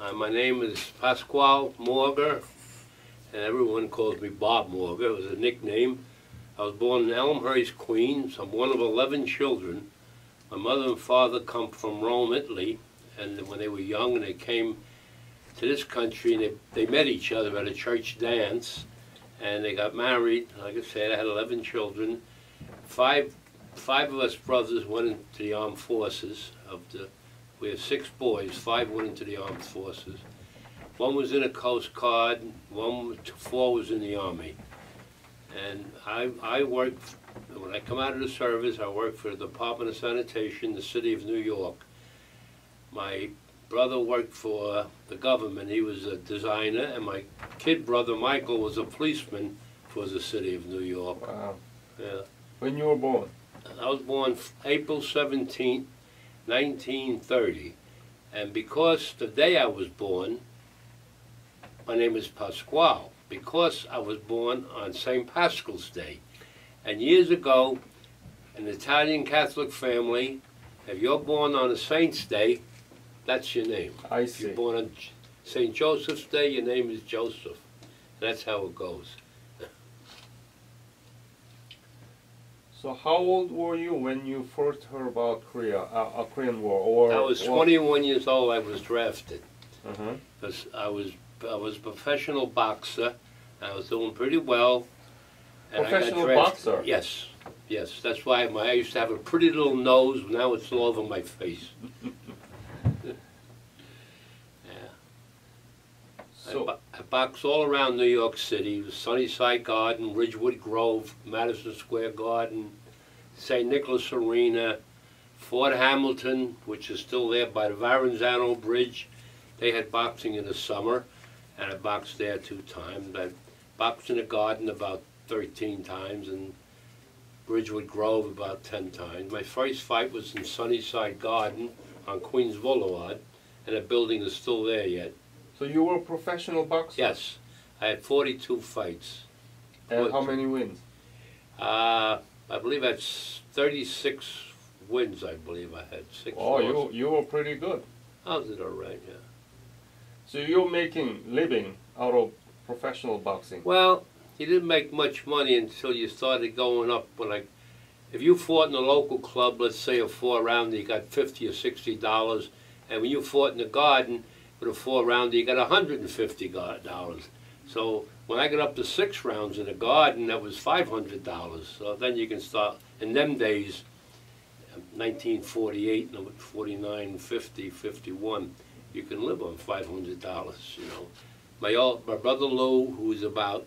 My name is Pasquale Morga, and everyone calls me Bob Morga. It was a nickname. I was born in Elmhurst, Queens. I'm one of 11 children. My mother and father come from Rome, Italy, and when they were young, and they came to this country, and they met each other at a church dance, and they got married. Like I said, I had 11 children. Five of us brothers went into the armed forces. We have 6 boys. 5 went into the armed forces. 1 was in the Coast Guard. 4 was in the Army. And I worked, when I come out of the service, I worked for the Department of Sanitation, the City of New York. My brother worked for the government. He was a designer, and my kid brother Michael was a policeman for the City of New York. Wow. Yeah. When you were born? I was born April 17, 1930. And because the day I was born, my name is Pasquale, because I was born on St. Pascal's Day. And years ago, an Italian Catholic family, if you're born on a Saint's Day, that's your name. I If see. you're born on St. Joseph's Day, your name is Joseph. That's how it goes. So how old were you when you first heard about Korean War? Or I was 21 years old. I was drafted. Uh-huh. Because I was a professional boxer. I was doing pretty well. And Professional I got drafted. boxer? Yes, yes. That's why I used to have a pretty little nose. Now it's all over my face. Yeah. So, I boxed all around New York City: Sunnyside Garden, Ridgewood Grove, Madison Square Garden, St. Nicholas Arena, Fort Hamilton, which is still there by the Verrazano Bridge. They had boxing in the summer, and I boxed there 2 times. I boxed in the Garden about 13 times, and Ridgewood Grove about 10 times. My first fight was in Sunnyside Garden on Queens Boulevard, and the building is still there yet. so you were a professional boxer? Yes, I had 42 fights. And how many wins? I believe that's 36 wins. I believe I had 6 Oh, losses. you were pretty good. I did all right, yeah. So you're making living out of professional boxing? Well, you didn't make much money until you started going up. If you fought in a local club, let's say a 4-rounder, you got $50 or $60, and when you fought in the Garden with a 4-rounder, you got $150. So when I got up to 6 rounds in the Garden, that was $500. So then you can start. In them days, 1948, 49, 50, 51, you can live on $500. You know, my brother Lou, who was about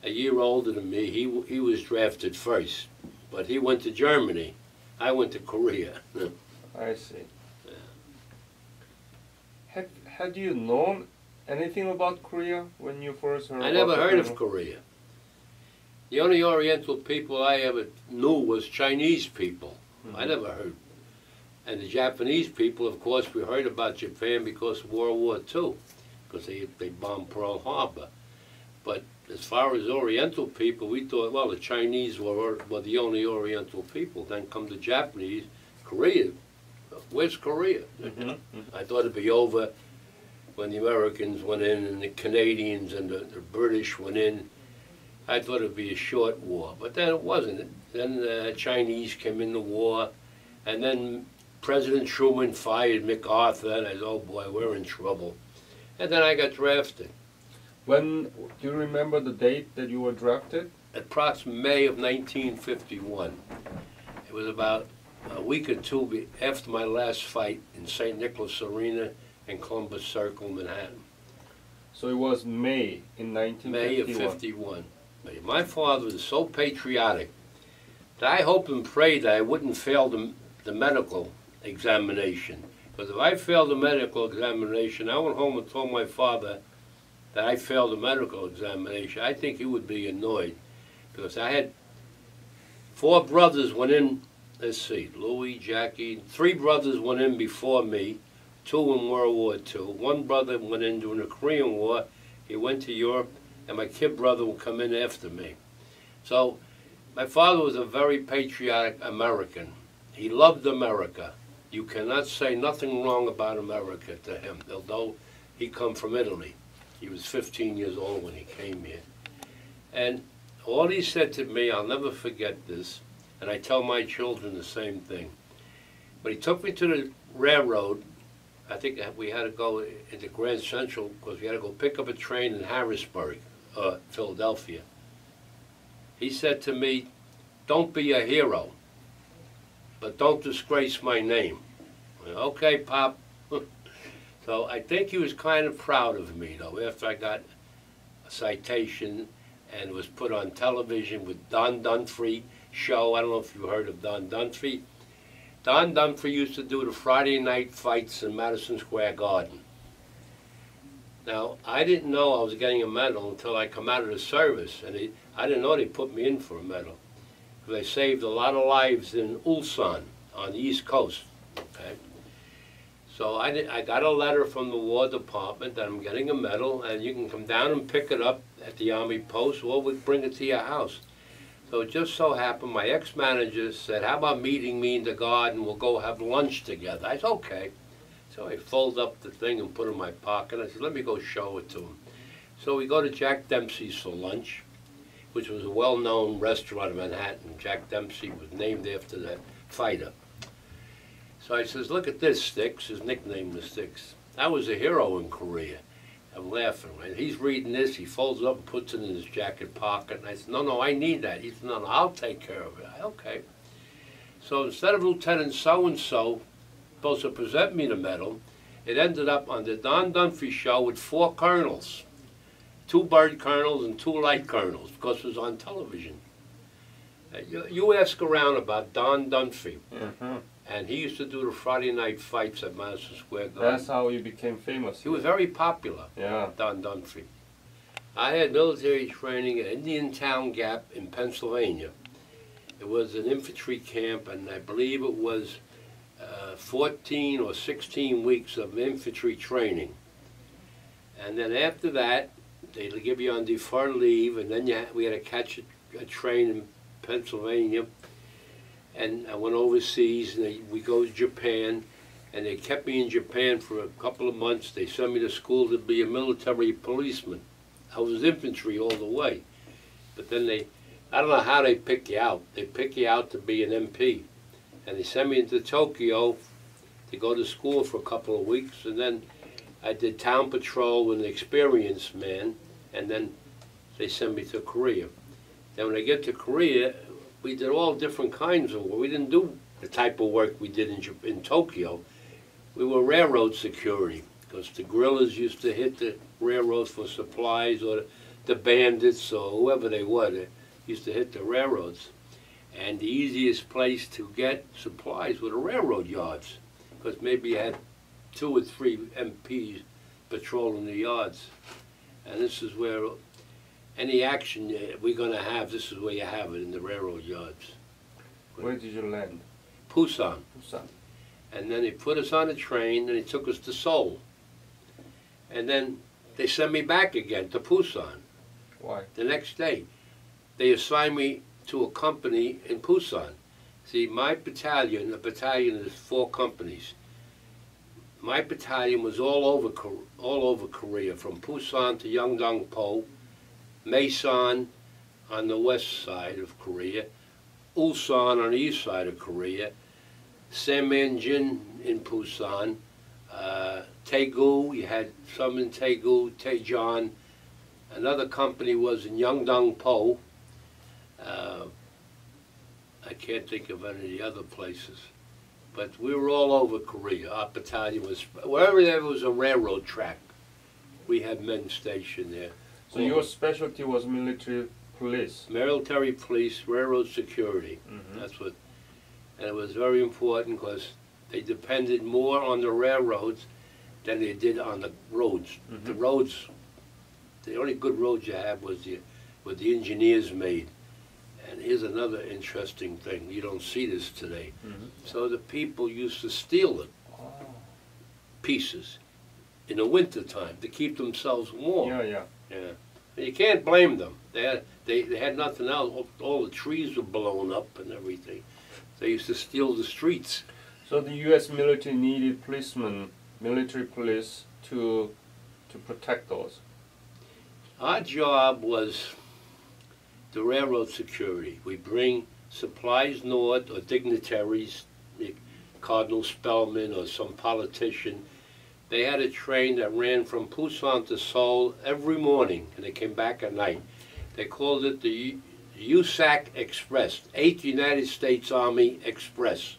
a year older than me, he was drafted first, but he went to Germany. I went to Korea. I see. Yeah. Had you known anything about Korea when you first heard I about never the heard of Korean Korea. The only Oriental people I ever knew was Chinese people. I never heard. And the Japanese people, of course, we heard about Japan because of World War II, because they bombed Pearl Harbor. But as far as Oriental people, we thought, well, the Chinese were the only Oriental people. Then come the Japanese, Korea. Where's Korea? I thought it'd be over when the Americans went in and the Canadians and the British went in. I thought it'd be a short war, but then it wasn't. Then the Chinese came in the war, and then President Truman fired MacArthur, and I said, oh boy, we're in trouble. And then I got drafted. When, do you remember the date that you were drafted? Approximately May of 1951. It was about a week or 2 after my last fight in St. Nicholas Arena in Columbus Circle, Manhattan. So it was May in 1951. May of 51. My father was so patriotic that I hoped and prayed that I wouldn't fail the medical examination. Because if I failed the medical examination, I went home and told my father that I failed the medical examination. I think he would be annoyed. Because I had 4 brothers went in, let's see, Louis, Jackie, 3 brothers went in before me, 2 in World War II. 1 brother went in during the Korean War. He went to Europe, and my kid brother will come in after me. So my father was a very patriotic American. He loved America. You cannot say nothing wrong about America to him, although he come from Italy. He was 15 years old when he came here. And all he said to me, I'll never forget this, and I tell my children the same thing. But he took me to the railroad. I think we had to go into Grand Central because we had to go pick up a train in Harrisburg, Philadelphia. He said to me, don't be a hero, but don't disgrace my name. I went, okay, Pop. So I think he was kind of proud of me, though, after I got a citation and it was put on television with Don Dunphy show. I don't know if you heard of Don Dunphy. Don Dunphy used to do the Friday night fights in Madison Square Garden. Now, I didn't know I was getting a medal until I come out of the service, and I didn't know they put me in for a medal. They saved a lot of lives in Ulsan on the East Coast. Okay, so I got a letter from the War Department that I'm getting a medal, and you can come down and pick it up at the Army Post, or we'll bring it to your house. So it just so happened my ex-manager said, how about meeting me in the garden, we'll go have lunch together. I said, okay. So I folded up the thing and put it in my pocket. I said, let me go show it to him. So we go to Jack Dempsey's for lunch, which was a well-known restaurant in Manhattan. Jack Dempsey was named after that fighter. So I says, look at this, Sticks. His nickname was Sticks. I was a hero in Korea. I'm laughing. And he's reading this. He folds it up and puts it in his jacket pocket. And I said, no, I need that. He said, no, I'll take care of it. Okay. So instead of Lieutenant so-and-so supposed to present me the medal, it ended up on the Don Dunphy show with 4 colonels. 2 bird colonels and 2 light colonels, because it was on television. You ask around about Don Dunphy, and he used to do the Friday night fights at Madison Square Garden. That's how he became famous. He was very popular, Don Dunphy. I had military training at Indiantown Gap in Pennsylvania. It was an infantry camp, and I believe it was 14 or 16 weeks of infantry training. And then after that, they'd give you on deferred leave, and then we had to catch a train in Pennsylvania. And I went overseas, and we go to Japan, and they kept me in Japan for a couple of months. They sent me to school to be a military policeman. I was infantry all the way. But then I don't know how they pick you out. They pick you out to be an MP. And they sent me into Tokyo to go to school for a couple of weeks, and then I did town patrol with an experienced man, and then they sent me to Korea. Then when I get to Korea, we did all different kinds of work. We didn't do the type of work we did in Tokyo. We were railroad security, because the guerrillas used to hit the railroads for supplies, or the bandits, or whoever they were, they used to hit the railroads. And the easiest place to get supplies were the railroad yards, because maybe you had 2 or 3 MPs patrolling the yards. And this is where any action we're going to have, this is where you have it, in the railroad yards. Where did you land? Busan. Busan. And then they put us on a train, and they took us to Seoul. And then they sent me back again to Busan. Why? The next day. They assigned me to a company in Busan. See, my battalion, a battalion is 4 companies. My battalion was all over Korea, from Busan to Yeongdong-po, Mason on the west side of Korea, Ulsan on the east side of Korea, Saemanjin in Busan, Daegu, you had some in Daegu, Daejeon. Another company was in Yeongdong-po. I can't think of any of the other places. But we were all over Korea. Our battalion was, wherever there was a railroad track, we had men stationed there. So your specialty was military police? Military police, railroad security. That's what, and it was very important because they depended more on the railroads than they did on the roads. The roads, the only good roads you had was what the engineers made. And here's another interesting thing. You don't see this today. So the people used to steal the pieces in the winter time to keep themselves warm. Yeah. And you can't blame them. They had nothing else. All the trees were blown up and everything. They used to steal the streets. So the U.S. military needed policemen, military police, to protect those. Our job was the railroad security. We bring supplies north, or dignitaries, like Cardinal Spellman or some politician. They had a train that ran from Busan to Seoul every morning, and they came back at night. They called it the USAC Express, 8th United States Army Express.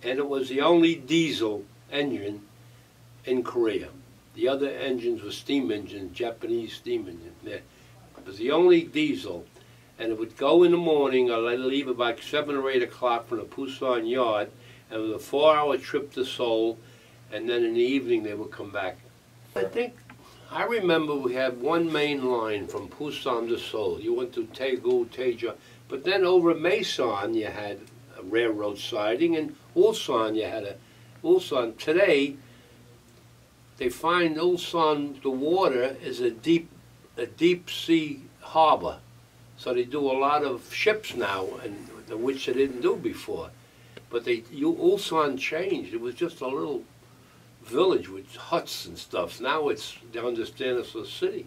And it was the only diesel engine in Korea. The other engines were steam engines, Japanese steam engines. It was the only diesel, and it would go in the morning, or I'd leave about 7 or 8 o'clock from the Busan yard, and it was a 4-hour trip to Seoul, and then in the evening they would come back. I remember we had one main line from Busan to Seoul. You went to Daegu, Taeja, but then over Mason you had a railroad siding, and Ulsan you had a Ulsan. Today they find Ulsan, the water is a deep sea harbor, so they do a lot of ships now, and which they didn't do before. But Ulsan changed. It was just a little village with huts and stuff. Now they understand it's a city,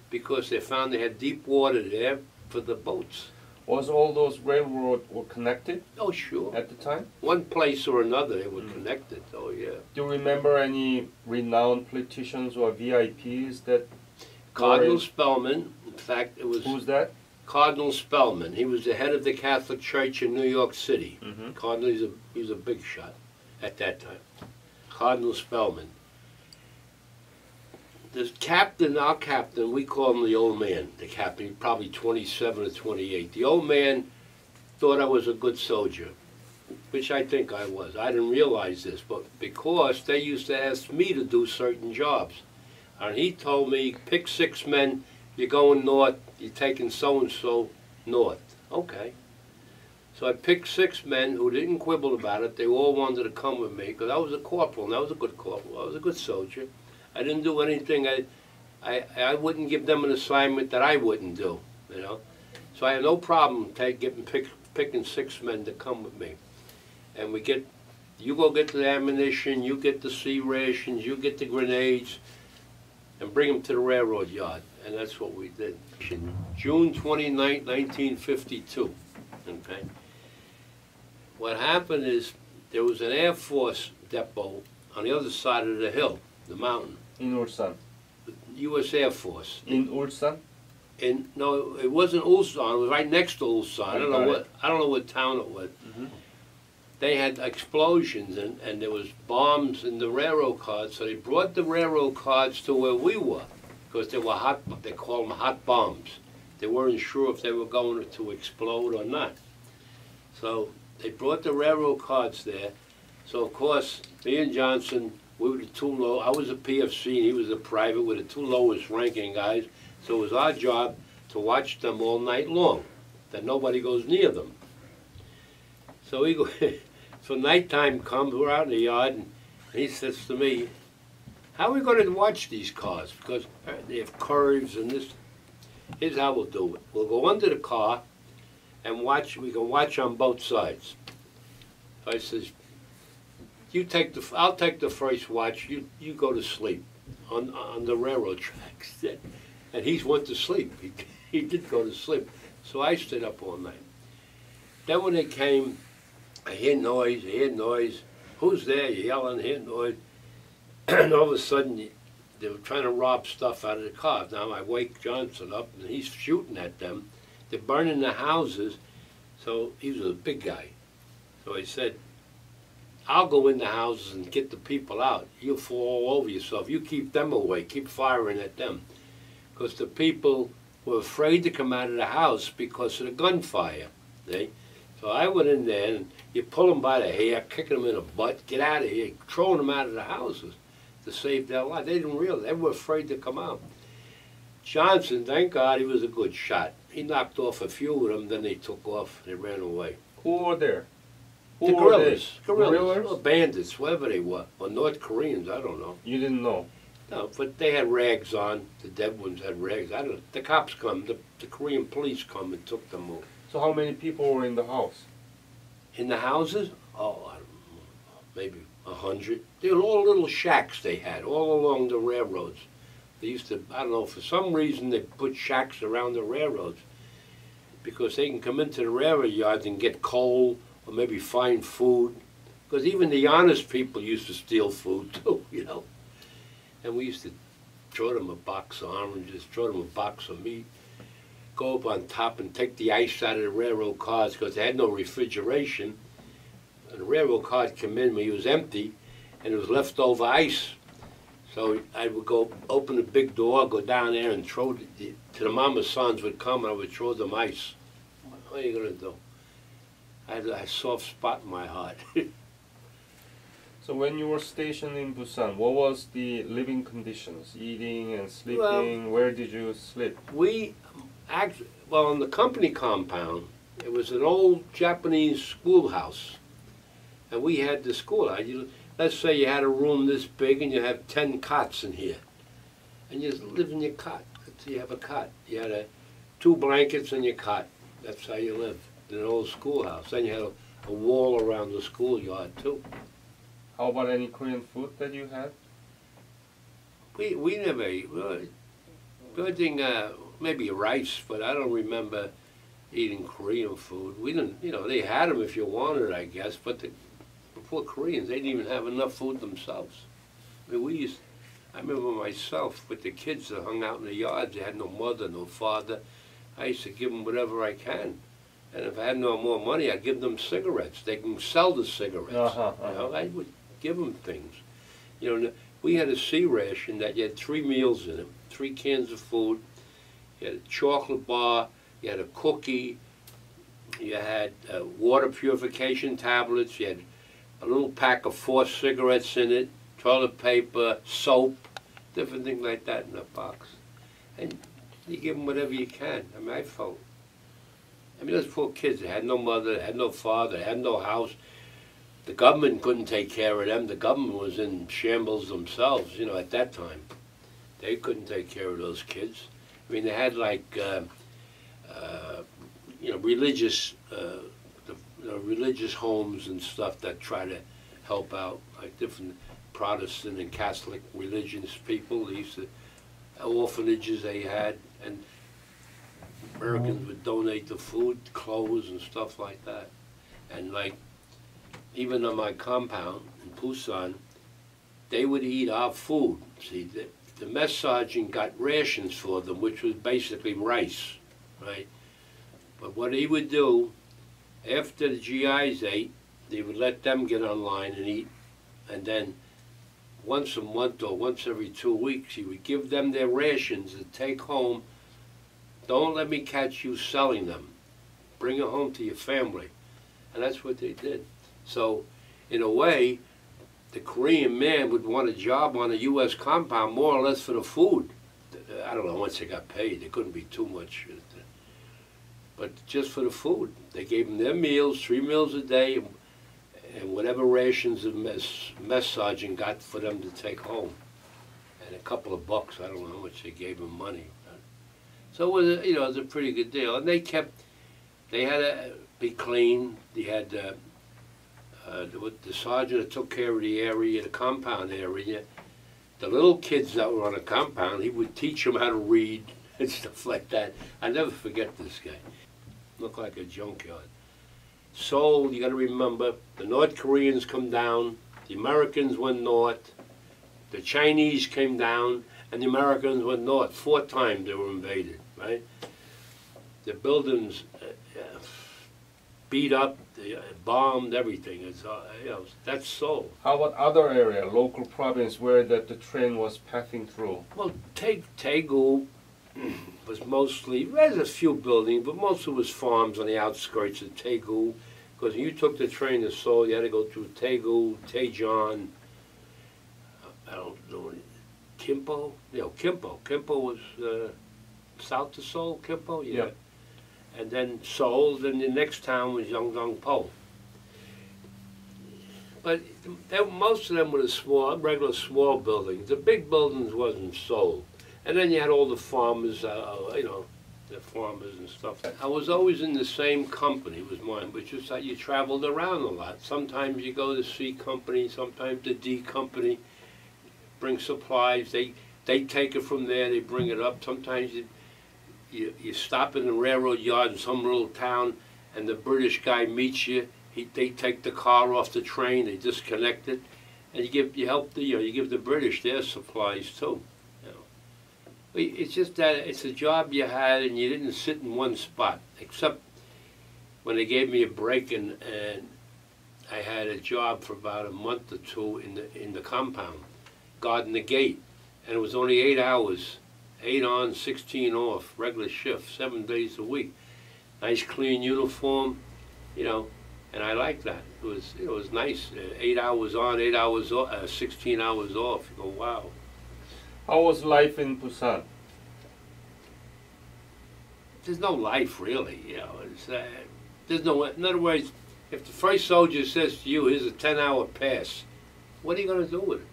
because they found they had deep water there for the boats. Was all those railroads were connected? Oh, sure. At the time? One place or another, they were connected. Oh, yeah. Do you remember any renowned politicians or VIPs that... Cardinal Spellman, in fact, it was... Who's that? Cardinal Spellman. He was the head of the Catholic Church in New York City. Cardinal, he was a big shot at that time. Cardinal Spellman. The captain, our captain, we call him the old man, the captain, probably 27 or 28. The old man thought I was a good soldier, which I think I was. I didn't realize this, but because they used to ask me to do certain jobs. And he told me, pick 6 men, you're going north, you're taking so-and-so north. Okay. So I picked 6 men who didn't quibble about it. They all wanted to come with me, because I was a corporal, and I was a good corporal. I was a good soldier. I didn't do anything. I wouldn't give them an assignment that I wouldn't do, you know. So I had no problem picking 6 men to come with me. And you go get the ammunition, you get the sea rations, you get the grenades, and bring them to the railroad yard. And that's what we did. June 29, 1952, okay. What happened is there was an Air Force depot on the other side of the hill, the mountain. In Ulsan. U.S. Air Force. In Ulsan? No, it wasn't Ulsan. It was right next to Ulsan. I don't know what town it was. They had explosions, and there was bombs in the railroad cars. So they brought the railroad cars to where we were, because they were hot. They called them hot bombs. They weren't sure if they were going to explode or not. So they brought the railroad cars there. So of course, me and Johnson, we were the 2 low. I was a PFC, and he was a private. We were the 2 lowest ranking guys. So it was our job to watch them all night long, that nobody goes near them. So so nighttime comes, we're out in the yard, and he says to me, how are we going to watch these cars? Because they have curves and this. Here's how we'll do it. We'll go under the car and watch. We can watch on both sides. So I says, I'll take the first watch. You go to sleep on the railroad tracks. And he went to sleep. He did go to sleep. So I stayed up all night. Then when they came, I hear noise. Who's there? You're yelling, hear noise. And all of a sudden, they were trying to rob stuff out of the car. Now I wake Johnson up, and he's shooting at them. They're burning the houses. So he was a big guy. So I said, I'll go in the houses and get the people out. You'll fall all over yourself. You keep them away. Keep firing at them. Because the people were afraid to come out of the house because of the gunfire. See? So I went in there, and you pull them by the hair, kicking them in the butt, get out of here, throwing them out of the houses to save their life. They didn't realize. They were afraid to come out. Johnson, thank God, he was a good shot. He knocked off a few of them, then they took off. They ran away. Who were there? The guerrillas, or bandits, whatever they were, or North Koreans, I don't know. You didn't know? No, but they had rags on. The dead ones had rags. I don't know. The cops come, the Korean police come and took them over. So how many people were in the house? In the houses? Oh, I don't know. maybe 100. They were all little shacks they had all along the railroads. They used to, I don't know, for some reason they put shacks around the railroads because they can come into the railroad yards and get coal or maybe find food. Because even the honest people used to steal food too, you know. And we used to throw them a box of oranges, throw them a box of meat, go up on top and take the ice out of the railroad cars because they had no refrigeration. And the railroad car would come in when it was empty and it was leftover ice. So I would go open the big door, go down there and throw to the mama's sons would come and I would throw them ice. What are you going to do? I had a soft spot in my heart. So when you were stationed in Busan, what was the living conditions, eating and sleeping? Well, where did you sleep? We actually, well, on the company compound, it was an old Japanese schoolhouse, and we had the school. Let's say you had a room this big, and you have 10 cots in here, and you live in your cot. So you have a cot. You had 2 blankets in your cot. That's how you lived in an old schoolhouse. Then you had a wall around the schoolyard too. How about any Korean food that you had? We never ate. Good thing, maybe rice, but I don't remember eating Korean food. We didn't, you know, they had them if you wanted, I guess, but before Koreans, they didn't even have enough food themselves. I mean, I remember myself with the kids that hung out in the yards, they had no mother, no father. I used to give them whatever I can. And if I had no more money, I'd give them cigarettes. They can sell the cigarettes. You know, I would give them things. You know, we had a sea ration that you had 3 meals in it, 3 cans of food. You had a chocolate bar, you had a cookie, you had water purification tablets, you had a little pack of 4 cigarettes in it, toilet paper, soap, different things like that in a box. And you give them whatever you can. I mean, those poor kids, they had no mother, they had no father, they had no house. The government couldn't take care of them. The government was in shambles themselves, you know, at that time. They couldn't take care of those kids. I mean, they had like, you know, religious homes and stuff that try to help out, like different Protestant and Catholic religious people. They used to, orphanages they had, and Americans would donate the food, clothes, and stuff like that. And like, even on my compound in Busan, they would eat our food. See, the mess sergeant got rations for them, which was basically rice, right? But what he would do, after the GIs ate, they would let them get online and eat, and then once a month or once every 2 weeks, he would give them their rations to take home. Don't let me catch you selling them. Bring it home to your family. And that's what they did. So, in a way, the Korean man would want a job on a U.S. compound more or less for the food. I don't know, once they got paid, it couldn't be too much. But just for the food. They gave them their meals, 3 meals a day, and whatever rations the mess sergeant got for them to take home. And a couple of bucks, I don't know how much they gave them money. So it was, you know, it was a pretty good deal. And they had to be clean. They had the sergeant that took care of the area, the compound area. The little kids that were on the compound, he would teach them how to read and stuff like that. I never forget this guy. Looked like a junkyard. Seoul, you got to remember, the North Koreans come down, the Americans went north, the Chinese came down, and the Americans went north. 4 times they were invaded, right? The buildings beat up, they bombed, everything. It's, you know, that's Seoul. How about other area, local province where the train was passing through? Well, Daegu was mostly, there's a few buildings, but most of it was farms on the outskirts of Daegu. Because when you took the train to Seoul, you had to go through Daegu, Daejeon, I don't know, Kimpo? You know, Kimpo. Kimpo was south of Seoul, Kimpo? Yeah. And then Seoul, then the next town was Yeongdongpo. But most of them were the regular small buildings. The big buildings wasn't Seoul. And then you had all the farmers, you know, the farmers and stuff. I was always in the same company, was mine, but just that you traveled around a lot. Sometimes you go to C company, sometimes the D company, bring supplies. They take it from there, they bring it up. Sometimes you stop in the railroad yard in some little town, and the British guy meets you. They take the car off the train, they disconnect it, and you give the British their supplies too. It's just that it's a job you had, and you didn't sit in one spot, except when they gave me a break, and I had a job for about a month or two in the compound, guarding the gate, and it was only 8 hours, 8 on, 16 off, regular shift, 7 days a week. Nice clean uniform, and I liked that. It was nice. 8 hours on, 8 hours off, 16 hours off. You go, wow. How was life in Busan? There's no life really, there's no. In other words, if the first soldier says to you, "Here's a 10-hour pass," what are you going to do with it?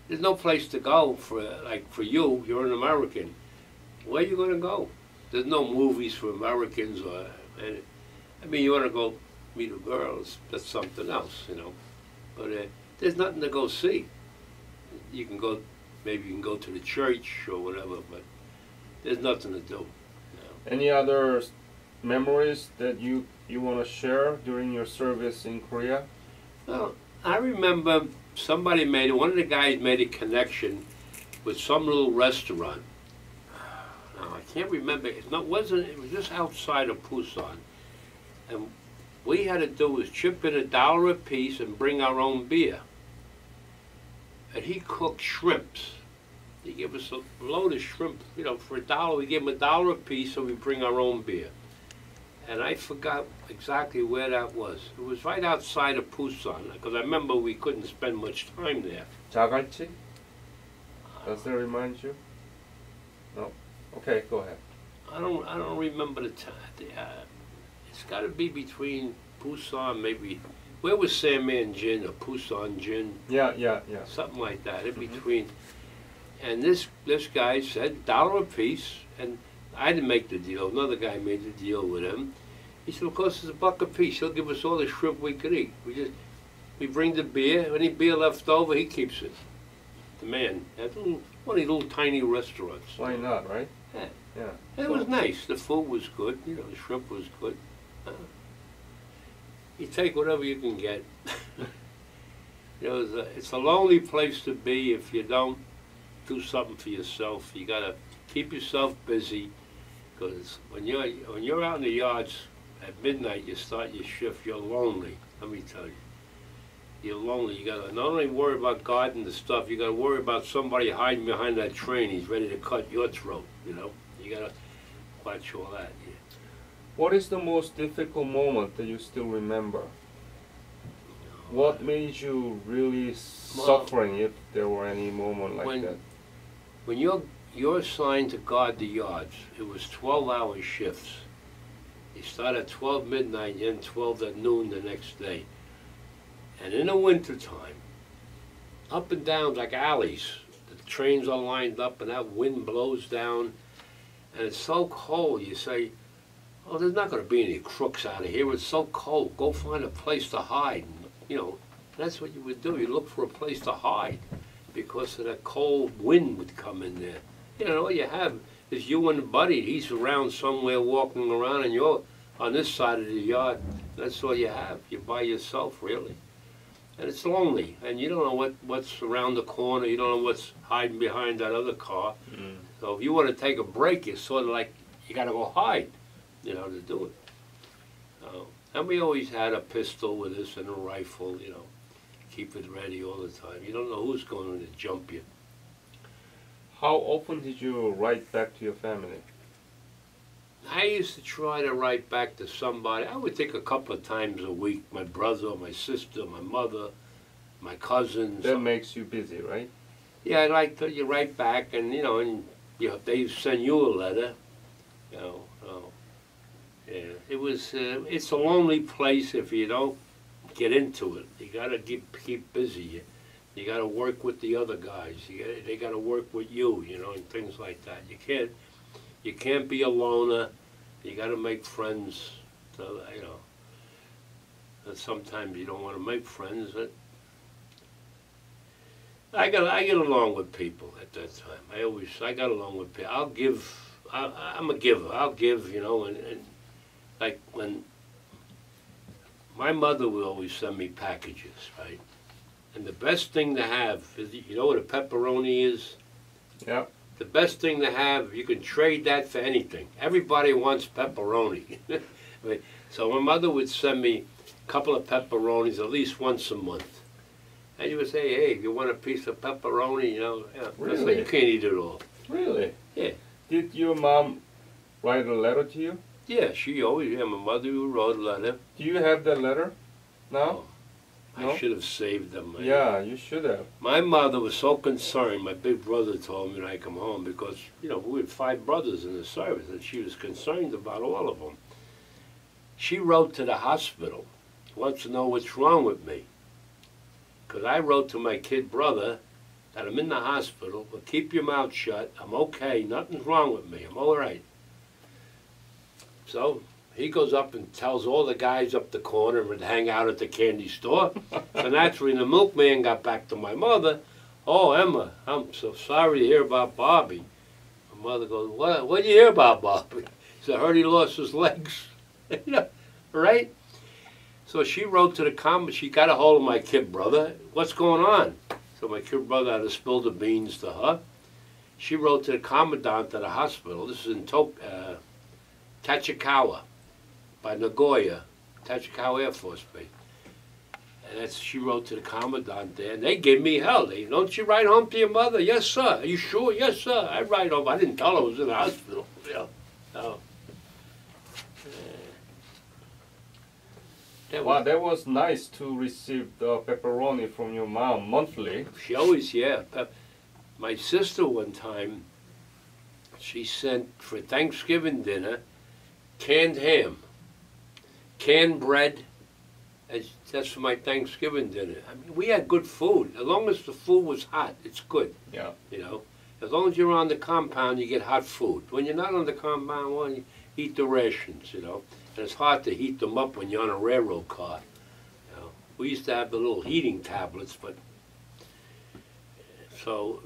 There's no place to go for you. You're an American. Where are you going to go? There's no movies for Americans, you want to go meet a girl. That's something else, But there's nothing to go see. You can go, maybe you can go to the church or whatever, but there's nothing to do. Any other memories that you want to share during your service in Korea? Well, I remember one of the guys made a connection with some little restaurant. Now, I can't remember. It was just outside of Busan. And we had to do was chip in $1 a piece and bring our own beer. And he cooked shrimps. He gave us a load of shrimp, for $1. We gave him $1 a piece, so we bring our own beer. And I forgot exactly where that was. It was right outside of Busan, because I remember we couldn't spend much time there. 자갈치? Does that remind you? No. Okay, go ahead. I don't remember the time. It's got to be between Busan, maybe. Where was Sandman Gin or Busan Gin? Yeah. Something like that, in between. And this guy said $1 a piece, and I didn't make the deal. Another guy made the deal with him. He said, "Of course, it's $1 a piece. He'll give us all the shrimp we could eat. We bring the beer. Any beer left over, he keeps it." The man had one of these little tiny restaurants. Why not, right? Yeah. And it was nice. The food was good. The shrimp was good. You take whatever you can get. It's a lonely place to be if you don't do something for yourself. You gotta keep yourself busy, because when you're out in the yards at midnight, you start your shift. You're lonely. Let me tell you, you're lonely. You gotta not only worry about guarding the stuff. You gotta worry about somebody hiding behind that train. He's ready to cut your throat. You gotta watch all that. Yeah. What is the most difficult moment that you still remember? What made you really suffering, if there were any moment like that? When you're assigned to guard the yards, it was 12-hour shifts. You start at 12 midnight, you end 12 at noon the next day. And in the wintertime, up and down like alleys, the trains are lined up and that wind blows down, and it's so cold, you say, "Oh, there's not going to be any crooks out of here. It's so cold. Go find a place to hide." That's what you would do. You look for a place to hide because of that cold wind would come in there. All you have is you and the buddy. He's around somewhere walking around, and you're on this side of the yard. That's all you have. You're by yourself, really. And it's lonely, and you don't know what's around the corner. You don't know what's hiding behind that other car. So if you want to take a break, it's sort of like you got to go hide, to do it. And we always had a pistol with us and a rifle, keep it ready all the time. You don't know who's going to jump you. How often did you write back to your family? I used to try to write back to somebody. I would think a couple of times a week. My brother, my sister, my mother, my cousins. That makes you busy, right? Yeah, you write back, and they send you a letter. Yeah, it's a lonely place if you don't get into it. You got to keep busy. You got to work with the other guys. They got to work with you, and things like that. You can't You can't be a loner. You got to make friends. So, you know, and sometimes you don't want to make friends. But I get along with people at that time. I got along with people. I'll give. I'm a giver. I'll give. You know, and like when my mother would always send me packages, right? And the best thing to have is, you know what a pepperoni is? Yeah. The best thing to have, you can trade that for anything. Everybody wants pepperoni. So my mother would send me a couple of pepperonis at least once a month. And you would say, hey, you want a piece of pepperoni? You know, yeah. Really? Like, you can't eat it all. Really? Yeah. Did your mom write a letter to you? Yeah, she always, my mother who wrote a letter. Do you have that letter now? I should have saved them. Yeah, you should have. My mother was so concerned, my big brother told me when I come home, because, you know, we had 5 brothers in the service, and she was concerned about all of them. She wrote to the hospital, wants to know what's wrong with me. Because I wrote to my kid brother that I'm in the hospital, but keep your mouth shut, I'm okay, nothing's wrong with me, I'm all right. So he goes up and tells all the guys up the corner and hang out at the candy store. So naturally, the milkman got back to my mother. Oh, Emma, I'm so sorry to hear about Bobby. My mother goes, what did you hear about Bobby? He said, I heard he lost his legs. You know, right? So she wrote to the commandant. She got a hold of my kid brother. What's going on? So my kid brother had to spill the beans to her. She wrote to the commandant of the hospital. This is in Tachikawa, by Nagoya, Tachikawa Air Force Base. And she wrote to the commandant there, and they gave me hell. Don't you write home to your mother? Yes, sir. Are you sure? Yes, sir. I write home. I didn't tell her I was in the hospital. You know. No. Wow, that was nice to receive the pepperoni from your mom monthly. She always, yeah. My sister one time, she sent for Thanksgiving dinner canned ham, canned bread, and that's for my Thanksgiving dinner. I mean, we had good food. As long as the food was hot, it's good. Yeah. You know, as long as you're on the compound, you get hot food. When you're not on the compound, well, you eat the rations, you know. And it's hard to heat them up when you're on a railroad car. You know, we used to have the little heating tablets, but so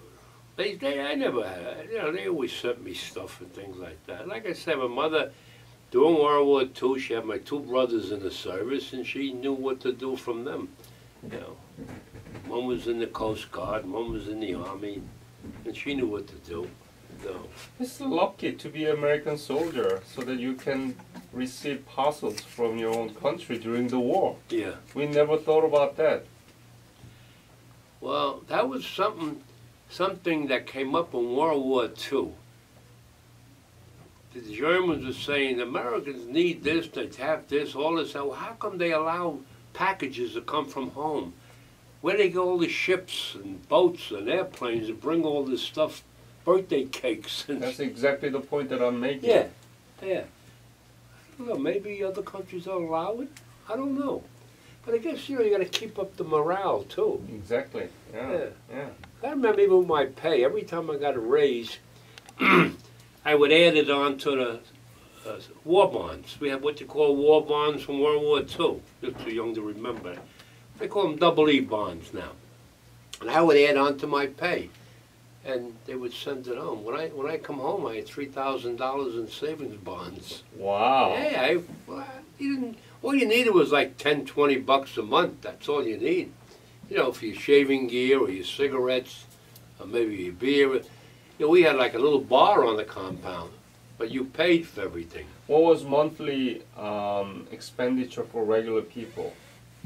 I never had. You know, they always sent me stuff and things like that. Like I said, my mother, during World War II, she had my 2 brothers in the service, and she knew what to do from them. You know, one was in the Coast Guard, one was in the Army, and she knew what to do. So it's lucky to be an American soldier, so that you can receive parcels from your own country during the war. yeah. We never thought about that. Well, that was something that came up in World War II. The Germans were saying, Americans need this, they have this, all this. Well, how come they allow packages to come from home? Where they go all the ships and boats and airplanes to bring all this stuff, birthday cakes. And that's exactly the point that I'm making. Yeah, yeah. I don't know, maybe other countries don't allow it. I don't know. But I guess, you know, you got to keep up the morale, too. Exactly, yeah. I remember even with my pay, every time I got a raise, I would add it on to the war bonds. We have what you call war bonds from World War II. You're too young to remember. They call them double E bonds now. And I would add on to my pay. And they would send it home. When I come home, I had $3,000 in savings bonds. Wow. Yeah, all you needed was like 10, 20 bucks a month. That's all you need. You know, for your shaving gear or your cigarettes, or maybe your beer. You know, we had like a little bar on the compound, but you paid for everything. What was monthly expenditure for regular people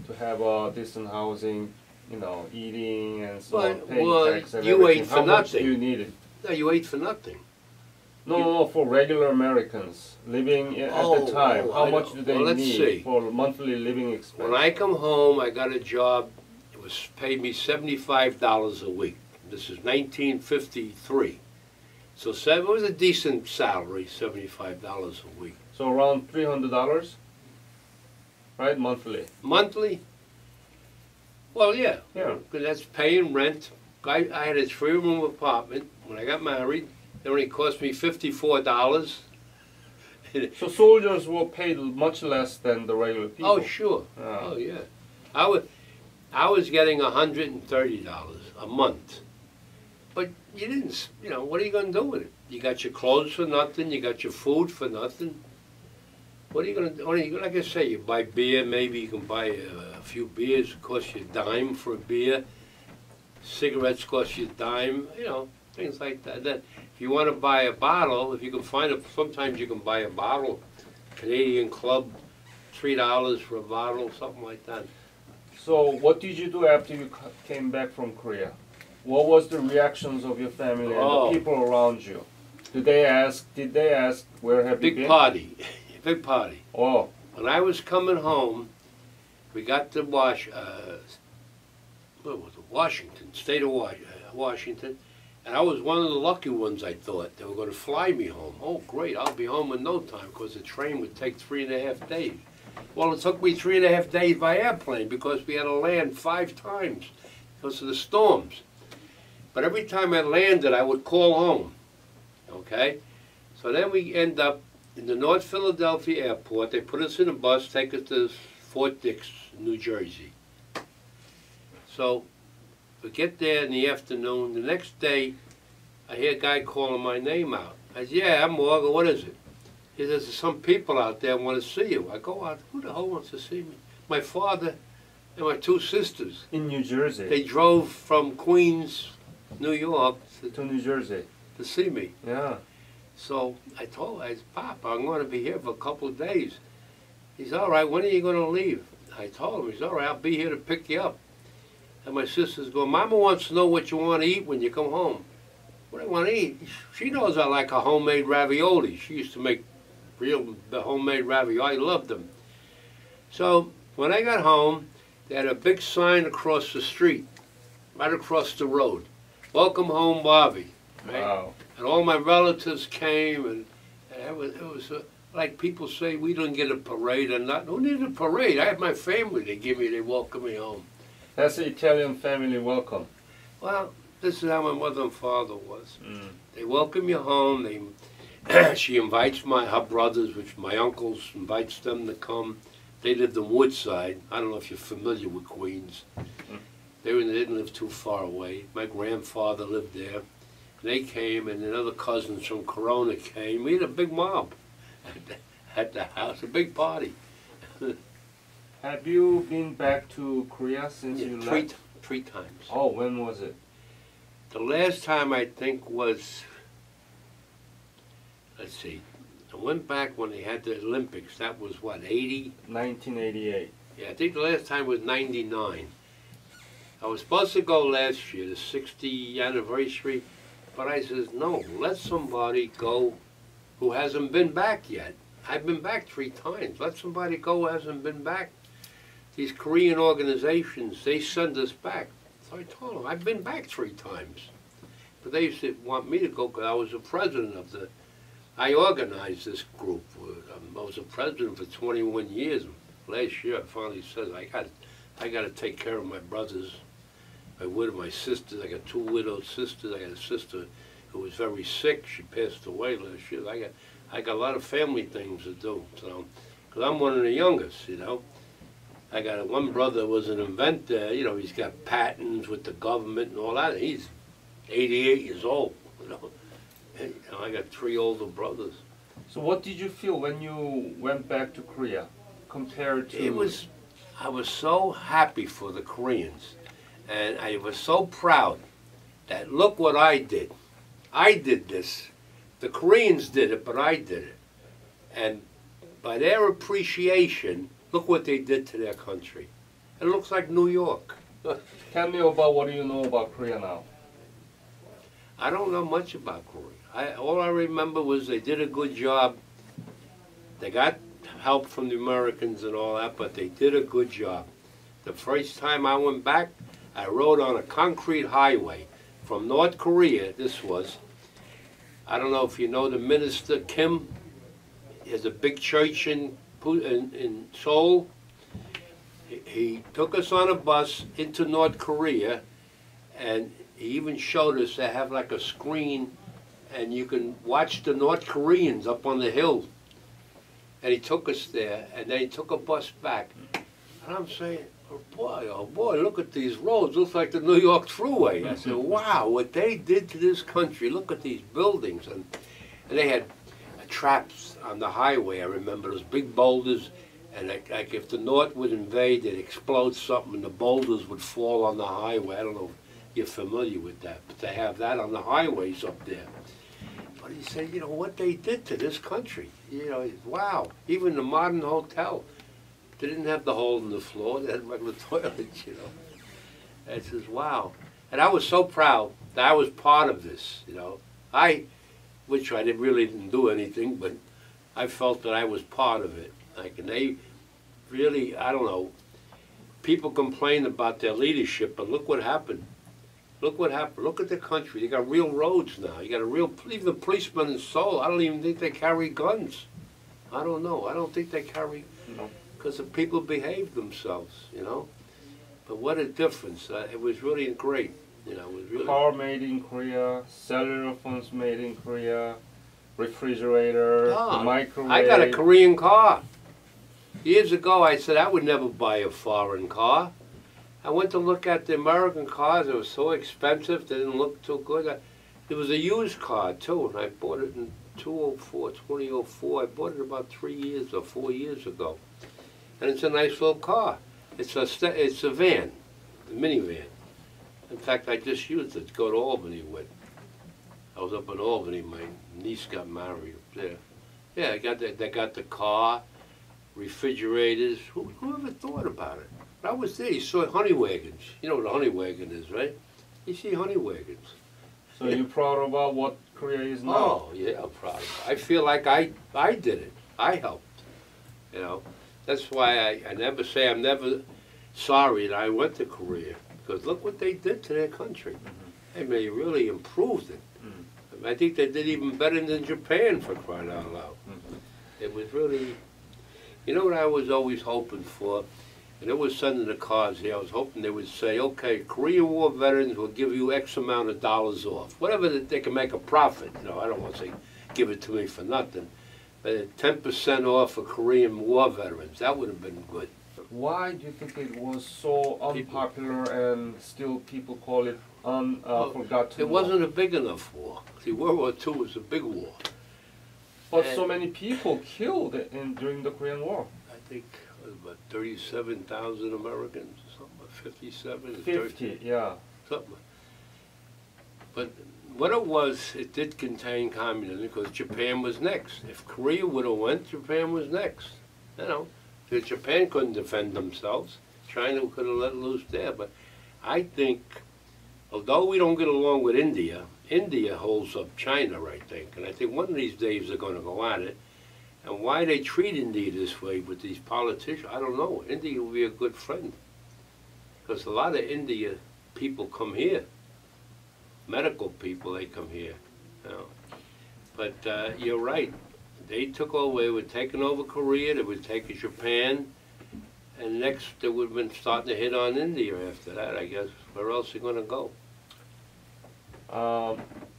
to have decent housing, you know, eating and so on, paying tax and you everything? ate for How nothing. much do you need it? No, you ate for nothing. No, for regular Americans living at the time. How much do they need for monthly living expenses? When I come home, I got a job. It was paid me $75 a week. This is 1953. So it was a decent salary, $75 a week. So around $300, right, monthly? Monthly? Well, yeah. Yeah. Because that's paying rent. I had a 3-room apartment when I got married. It only cost me $54. So soldiers were paid much less than the regular people. Oh, sure. Oh, yeah. I was getting $130 a month. But you didn't, you know, what are you going to do with it? You got your clothes for nothing. You got your food for nothing. What are you going to do? Like I say, you buy beer. Maybe you can buy a few beers. It costs you a dime for a beer. Cigarettes cost you a dime. You know, things like that. Then, if you want to buy a bottle, if you can find it, sometimes you can buy a bottle. Canadian Club, $3 for a bottle, something like that. So what did you do after you came back from Korea? What was the reactions of your family and the people around you? Did they ask where have you been? Big party. Big party. Oh. When I was coming home, we got to Washington, state of Washington, and I was one of the lucky ones, I thought. They were going to fly me home. Oh, great, I'll be home in no time, because the train would take 3.5 days. Well, it took me 3.5 days by airplane, because we had to land 5 times because of the storms. But every time I landed, I would call home, okay? So then we end up in the North Philadelphia airport. They put us in a bus, take us to Fort Dix, New Jersey. So we get there in the afternoon. The next day, I hear a guy calling my name out. I said, yeah, I'm Morga, what is it? He says, there's some people out there want to see you. I go out, who the hell wants to see me? My father and my 2 sisters. In New Jersey? They drove from Queens, New York to New Jersey to see me. Yeah. So I told him, I said, Pop, I'm going to be here for a couple of days. He's all right, when are you going to leave? I told him, he's all right, I'll be here to pick you up. And my sister's going, Mama wants to know what you want to eat when you come home. What I want to eat? She knows I like a homemade ravioli. She used to make real homemade ravioli. I loved them. So when I got home, they had a big sign across the street, right across the road. Welcome home, Bobby. Right? Wow. And all my relatives came, and it was like people say, we didn't get a parade or nothing. Who needed a parade? I had my family. They welcomed me home. That's the Italian family welcome. Well, this is how my mother and father was. Mm. They welcome you home. She invites her brothers, which my uncles, invites them to come. They lived in Woodside. I don't know if you're familiar with Queens. Mm. They didn't live too far away. My grandfather lived there. They came, and then other cousins from Corona came. We had a big mob at the house, a big party. Have you been back to Korea since you left? Three times. Oh, when was it? The last time I think was, let's see, I went back when they had the Olympics. That was what, 80? 1988. Yeah, I think the last time was 99. I was supposed to go last year, the 60th anniversary, but I says, no, let somebody go who hasn't been back yet. I've been back 3 times. Let somebody go who hasn't been back. These Korean organizations, they send us back. So I told them, I've been back 3 times. But they used to want me to go because I was the president of I organized this group. I was a president for 21 years. Last year I finally said, I got to take care of my brothers, my sisters. I got 2 widowed sisters. I got a sister who was very sick. She passed away last year. I got a lot of family things to do. So, because I'm one of the youngest, you know. I got one brother was an inventor. You know, he's got patents with the government and all that. He's 88 years old. You know, and, I got 3 older brothers. So, what did you feel when you went back to Korea, compared to? I was so happy for the Koreans, and I was so proud that look what I did. I did this. The Koreans did it, but I did it. And by their appreciation, look what they did to their country. It looks like New York. Tell me about what do you know about Korea now? I don't know much about Korea. All I remember was they did a good job. They got help from the Americans and all that, but they did a good job. The first time I went back, I rode on a concrete highway from North Korea. This was, I don't know if you know the minister, Kim. He has a big church in Seoul. He took us on a bus into North Korea, and he even showed us they have like a screen and you can watch the North Koreans up on the hill. And he took us there, and then he took a bus back. And I'm saying, oh boy, look at these roads. Looks like the New York Thruway. I said, wow, what they did to this country. Look at these buildings. And they had traps on the highway, I remember, those big boulders. And like if the North would invade, they'd explode something, and the boulders would fall on the highway. I don't know if you're familiar with that, but they have that on the highways up there. But he said, you know, what they did to this country. You know, wow. Even the modern hotel, they didn't have the hole in the floor. They had regular toilets, you know. And I says, wow. And I was so proud that I was part of this, you know. Which I really didn't do anything, but I felt that I was part of it. Like, and they really, I don't know, people complain about their leadership, but look what happened. Look what happened. Look at the country. You got real roads now. You got a real, even the policemen in Seoul, I don't even think they carry guns. I don't know. I don't think they carry, because the people behave themselves, you know. But what a difference. It was really great. You know, it was really. Car made in Korea, cellular phones made in Korea, refrigerator, microwave. I got a Korean car. Years ago, I said I would never buy a foreign car. I went to look at the American cars. They were so expensive. They didn't look too good. It was a used car, too, and I bought it in 2004. I bought it about 3 years or 4 years ago. And it's a nice little car. It's a van, a minivan. In fact, I just used it to go to Albany with. I was up in Albany. My niece got married up there. Yeah, they got the car, refrigerators. Whoever thought about it? I was there. You saw honey wagons. You know what a honey wagon is, right? You see honey wagons. So you're proud about what Korea is now? Oh, yeah, I'm proud of it. I feel like I did it. I helped. You know, that's why I never say I'm never sorry that I went to Korea. Because look what they did to their country. They really improved it. I think they did even better than Japan, for crying out loud. It was really, you know what I was always hoping for? And it was sending the cards here. I was hoping they would say, okay, Korean War veterans will give you X amount of dollars off. Whatever that they can make a profit. You know, I don't want to say give it to me for nothing. But 10% off for Korean War veterans. That would have been good. Why do you think it was so unpopular and still people call it forgotten? It wasn't a big enough war. See, World War II was a big war. But so many people killed during the Korean War. I think about 37,000 Americans, or something, 57? 50, yeah. Something. But what it was, it did contain communism because Japan was next. If Korea would have went, Japan was next. You know, if Japan couldn't defend themselves, China could have let loose there. But I think, although we don't get along with India, India holds up China, I think. And I think one of these days they're going to go at it. And why they treat India this way with these politicians, I don't know. India will be a good friend. Because a lot of India people come here. Medical people, they come here. You know. But you're right. They took over, they were taking over Korea, they were taking Japan. And next they would have been starting to hit on India after that, I guess. Where else are they going to go?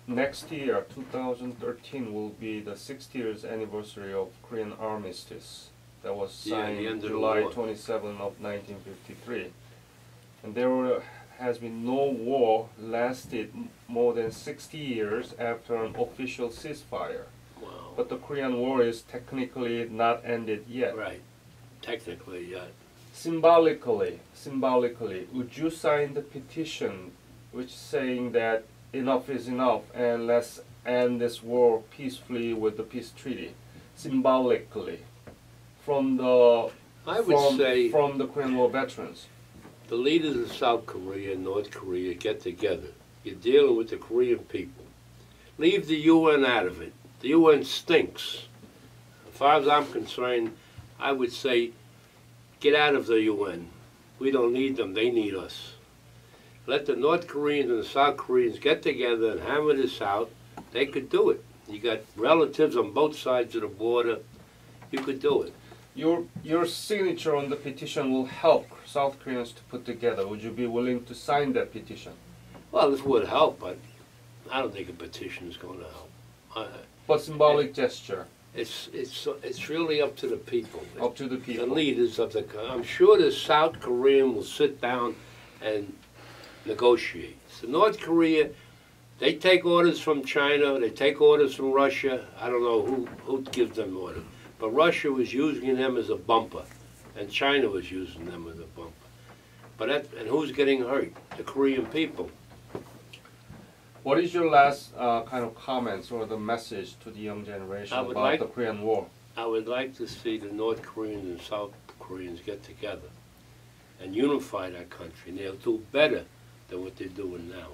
Next year, 2013, will be the 60th anniversary of Korean armistice that was signed July 27 of 1953. And there has been no war lasted more than 60 years after an official ceasefire. Wow. But the Korean War is technically not ended yet. Right. Technically, yeah. Symbolically, would you sign the petition which saying that enough is enough and let's end this war peacefully with the peace treaty? Symbolically, from the from the Korean War veterans. The leaders of South Korea and North Korea get together. You're dealing with the Korean people. Leave the UN out of it. The UN stinks. As far as I'm concerned, I would say get out of the UN. We don't need them, they need us. Let the North Koreans and the South Koreans get together and hammer this out. They could do it. You got relatives on both sides of the border. You could do it. Your signature on the petition will help South Koreans to put together. Would you be willing to sign that petition? Well, this would help, but I don't think a petition is going to help. But symbolic gesture. It's really up to the people. Up to the people. The leaders of the country. I'm sure the South Korean will sit down and negotiate. So North Korea, they take orders from China, they take orders from Russia. I don't know who gives them orders. But Russia was using them as a bumper, and China was using them as a bumper. But and who's getting hurt? The Korean people. What is your last kind of comments or the message to the young generation about the Korean War? I would like to see the North Koreans and South Koreans get together and unify that country, and they'll do better than what they're doing now.